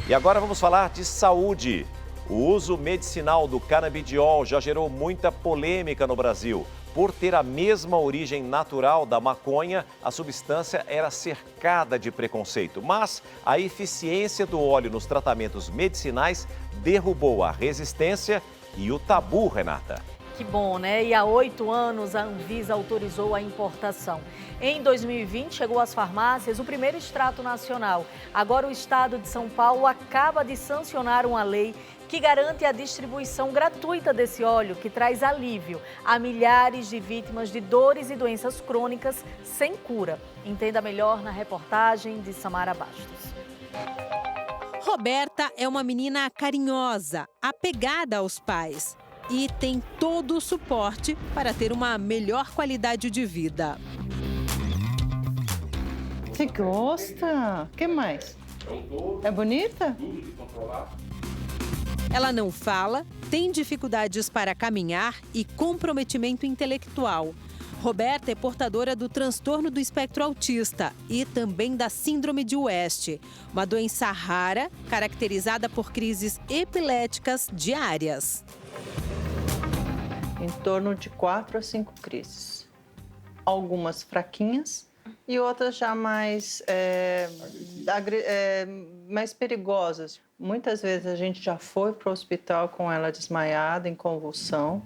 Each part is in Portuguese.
E agora vamos falar de saúde. O uso medicinal do canabidiol já gerou muita polêmica no Brasil. Por ter a mesma origem natural da maconha, a substância era cercada de preconceito. Mas a eficiência do óleo nos tratamentos medicinais derrubou a resistência e o tabu, Renata. Que bom, né? E há 8 anos a Anvisa autorizou a importação. Em 2020 chegou às farmácias o primeiro extrato nacional. Agora o estado de São Paulo acaba de sancionar uma lei que garante a distribuição gratuita desse óleo, que traz alívio a milhares de vítimas de dores e doenças crônicas sem cura. Entenda melhor na reportagem de Samara Bastos. Roberta é uma menina carinhosa, apegada aos pais e tem todo o suporte para ter uma melhor qualidade de vida. Você gosta? O que mais? É bonita? Ela não fala, tem dificuldades para caminhar e comprometimento intelectual. Roberta é portadora do transtorno do espectro autista e também da síndrome de West, uma doença rara caracterizada por crises epiléticas diárias. Em torno de 4 a 5 crises. Algumas fraquinhas e outras já mais perigosas. Muitas vezes a gente já foi para o hospital com ela desmaiada, em convulsão.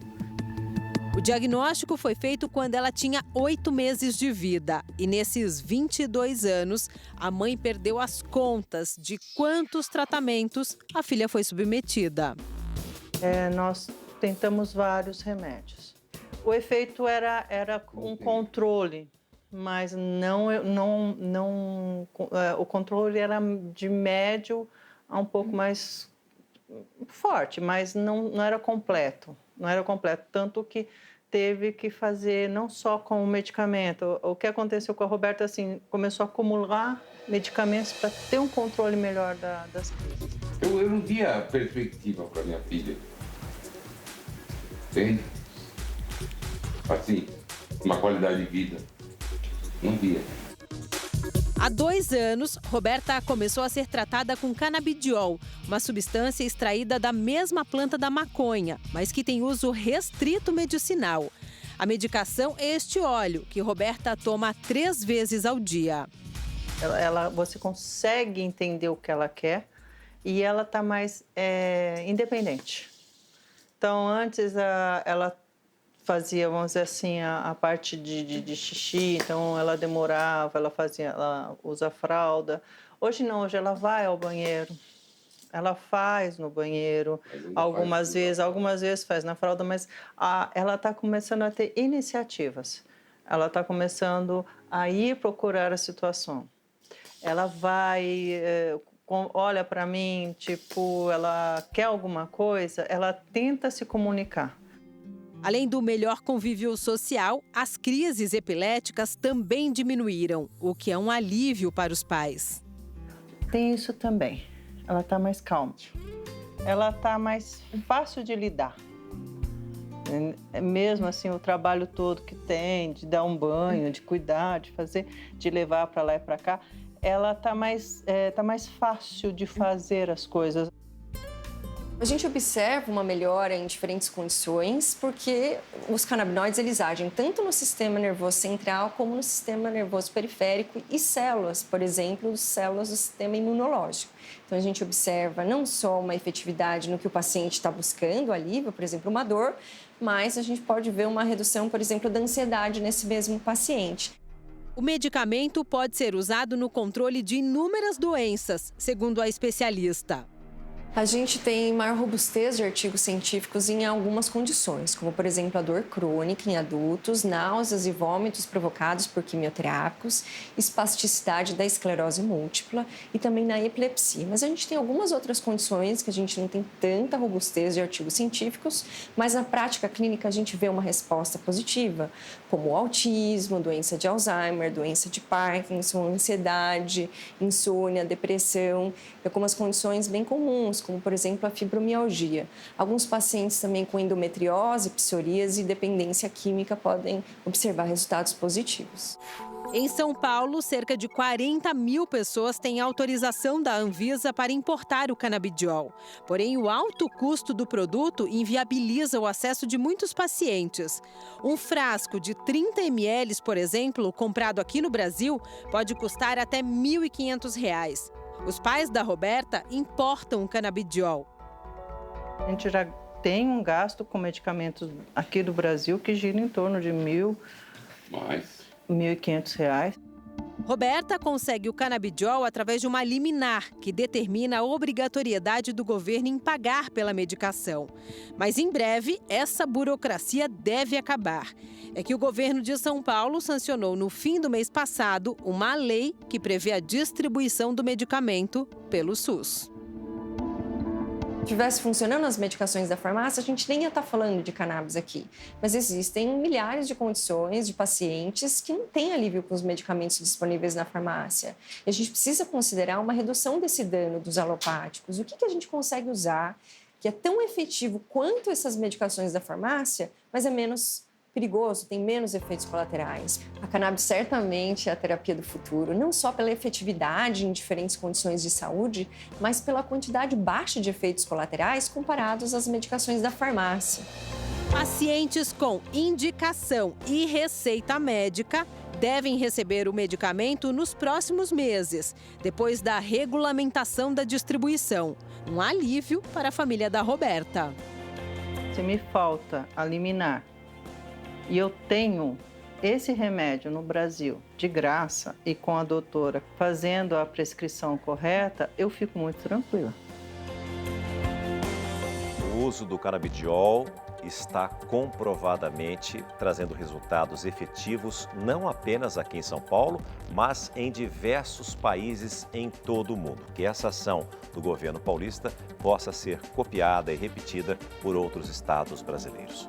O diagnóstico foi feito quando ela tinha 8 meses de vida. E nesses 22 anos, a mãe perdeu as contas de quantos tratamentos a filha foi submetida. Nós tentamos vários remédios. O efeito era um controle, mas o controle era de médio a um pouco mais forte, mas não era completo. Não era completo, tanto que teve que fazer não só com o medicamento. O que aconteceu com a Roberta, assim, começou a acumular medicamentos para ter um controle melhor das crises. Eu não via perspectiva para minha filha. Entende? Assim, uma qualidade de vida. Não via. Há 2 anos, Roberta começou a ser tratada com canabidiol, uma substância extraída da mesma planta da maconha, mas que tem uso restrito medicinal. A medicação é este óleo, que Roberta toma 3 vezes ao dia. Você consegue entender o que ela quer e ela está mais independente. Então, antes ela fazia, vamos dizer assim, a parte de xixi, então ela demorava, ela usa fralda. Hoje não, hoje ela vai ao banheiro, ela faz no banheiro, algumas vezes faz na fralda, mas ela está começando a ter iniciativas, ela está começando a ir procurar a situação. Ela vai, olha para mim, tipo, ela quer alguma coisa, ela tenta se comunicar. Além do melhor convívio social, as crises epiléticas também diminuíram, o que é um alívio para os pais. Tem isso também. Ela está mais calma. Ela está mais fácil de lidar. Mesmo assim, o trabalho todo que tem, de dar um banho, de cuidar, de levar para lá e para cá, ela está mais fácil de fazer as coisas. A gente observa uma melhora em diferentes condições porque os canabinoides eles agem tanto no sistema nervoso central como no sistema nervoso periférico e células, por exemplo, células do sistema imunológico. Então a gente observa não só uma efetividade no que o paciente está buscando, alívio, por exemplo, uma dor, mas a gente pode ver uma redução, por exemplo, da ansiedade nesse mesmo paciente. O medicamento pode ser usado no controle de inúmeras doenças, segundo a especialista. A gente tem maior robustez de artigos científicos em algumas condições, como, por exemplo, a dor crônica em adultos, náuseas e vômitos provocados por quimioterápicos, espasticidade da esclerose múltipla e também na epilepsia. Mas a gente tem algumas outras condições que a gente não tem tanta robustez de artigos científicos, mas na prática clínica a gente vê uma resposta positiva, como o autismo, doença de Alzheimer, doença de Parkinson, ansiedade, insônia, depressão e algumas condições bem comuns, como, por exemplo, a fibromialgia. Alguns pacientes também com endometriose, psoríase e dependência química podem observar resultados positivos. Em São Paulo, cerca de 40 mil pessoas têm autorização da Anvisa para importar o canabidiol. Porém, o alto custo do produto inviabiliza o acesso de muitos pacientes. Um frasco de 30 ml, por exemplo, comprado aqui no Brasil, pode custar até R$ 1.500. Os pais da Roberta importam o canabidiol. A gente já tem um gasto com medicamentos aqui do Brasil que gira em torno de R$ 1.500. Roberta consegue o canabidiol através de uma liminar que determina a obrigatoriedade do governo em pagar pela medicação. Mas em breve, essa burocracia deve acabar. É que o governo de São Paulo sancionou no fim do mês passado uma lei que prevê a distribuição do medicamento pelo SUS. Tivesse funcionando as medicações da farmácia, a gente nem ia estar falando de cannabis aqui. Mas existem milhares de condições de pacientes que não têm alívio com os medicamentos disponíveis na farmácia. E a gente precisa considerar uma redução desse dano dos alopáticos. O que a gente consegue usar que é tão efetivo quanto essas medicações da farmácia, mas é menos perigoso, tem menos efeitos colaterais. A cannabis certamente é a terapia do futuro, não só pela efetividade em diferentes condições de saúde, mas pela quantidade baixa de efeitos colaterais comparados às medicações da farmácia. Pacientes com indicação e receita médica devem receber o medicamento nos próximos meses, depois da regulamentação da distribuição. Um alívio para a família da Roberta. Se me falta a liminar e eu tenho esse remédio no Brasil de graça e com a doutora fazendo a prescrição correta, eu fico muito tranquila. O uso do canabidiol está comprovadamente trazendo resultados efetivos não apenas aqui em São Paulo, mas em diversos países em todo o mundo. Que essa ação do governo paulista possa ser copiada e repetida por outros estados brasileiros.